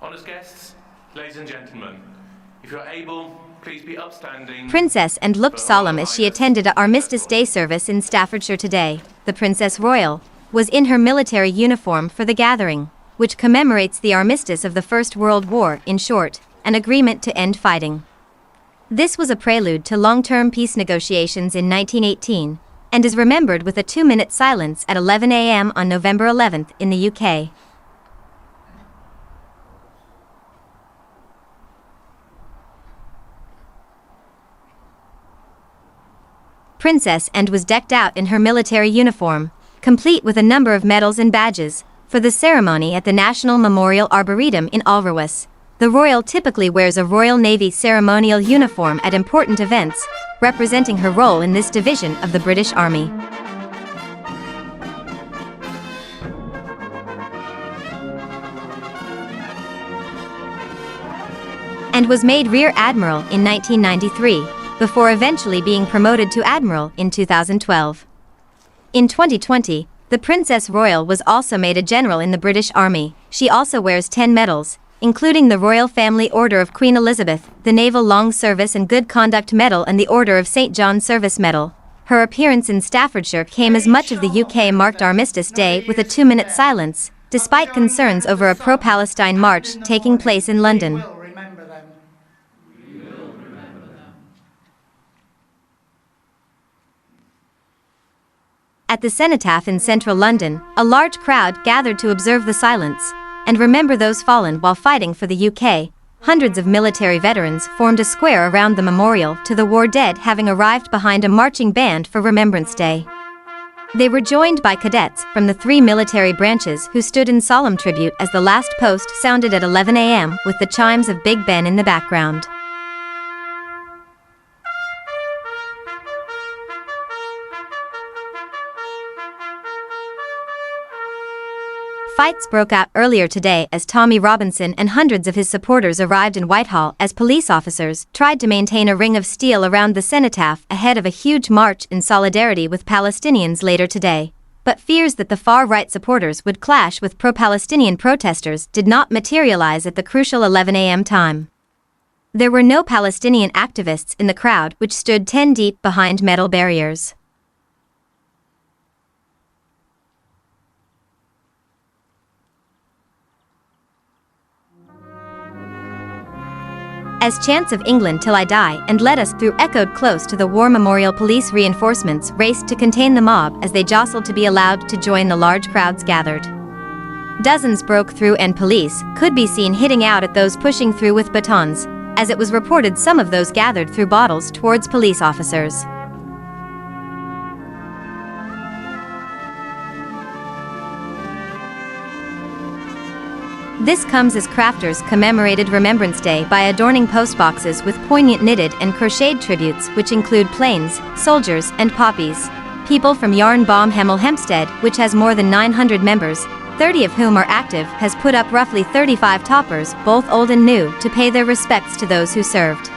Honoured guests, ladies and gentlemen, if you're able, please be upstanding. Princess and looked solemn as she attended a Armistice Day service in Staffordshire today. The Princess Royal was in her military uniform for the gathering, which commemorates the armistice of the First World War, in short, an agreement to end fighting. This was a prelude to long-term peace negotiations in 1918, and is remembered with a 2-minute silence at 11 a.m. on November 11th in the UK. Princess and was decked out in her military uniform, complete with a number of medals and badges, for the ceremony at the National Memorial Arboretum in Alderwas. The royal typically wears a Royal Navy ceremonial uniform at important events, representing her role in this division of the British Army. And was made Rear Admiral in 1993, before eventually being promoted to Admiral in 2012. In 2020, the Princess Royal was also made a general in the British Army. She also wears 10 medals, including the Royal Family Order of Queen Elizabeth, the Naval Long Service and Good Conduct Medal and the Order of St. John Service Medal. Her appearance in Staffordshire came as much of the UK marked Armistice Day with a 2-minute silence, despite concerns over a pro-Palestine march taking place in London. At the cenotaph in central London, a large crowd gathered to observe the silence and remember those fallen while fighting for the UK. Hundreds of military veterans formed a square around the memorial to the war dead, having arrived behind a marching band for Remembrance Day. They were joined by cadets from the 3 military branches who stood in solemn tribute as the last post sounded at 11 a.m. with the chimes of Big Ben in the background. Fights broke out earlier today as Tommy Robinson and hundreds of his supporters arrived in Whitehall as police officers tried to maintain a ring of steel around the cenotaph ahead of a huge march in solidarity with Palestinians later today. But fears that the far-right supporters would clash with pro-Palestinian protesters did not materialize at the crucial 11 a.m. time. There were no Palestinian activists in the crowd, which stood 10 deep behind metal barriers. As Chants of England Till I Die and Let Us Through echoed close to the War Memorial, police reinforcements raced to contain the mob as they jostled to be allowed to join the large crowds gathered. Dozens broke through and police could be seen hitting out at those pushing through with batons, as it was reported some of those gathered threw bottles towards police officers. This comes as crafters commemorated Remembrance Day by adorning postboxes with poignant knitted and crocheted tributes, which include planes, soldiers, and poppies. People from Yarn Bomb Hemel Hempstead, which has more than 900 members, 30 of whom are active, has put up roughly 35 toppers, both old and new, to pay their respects to those who served.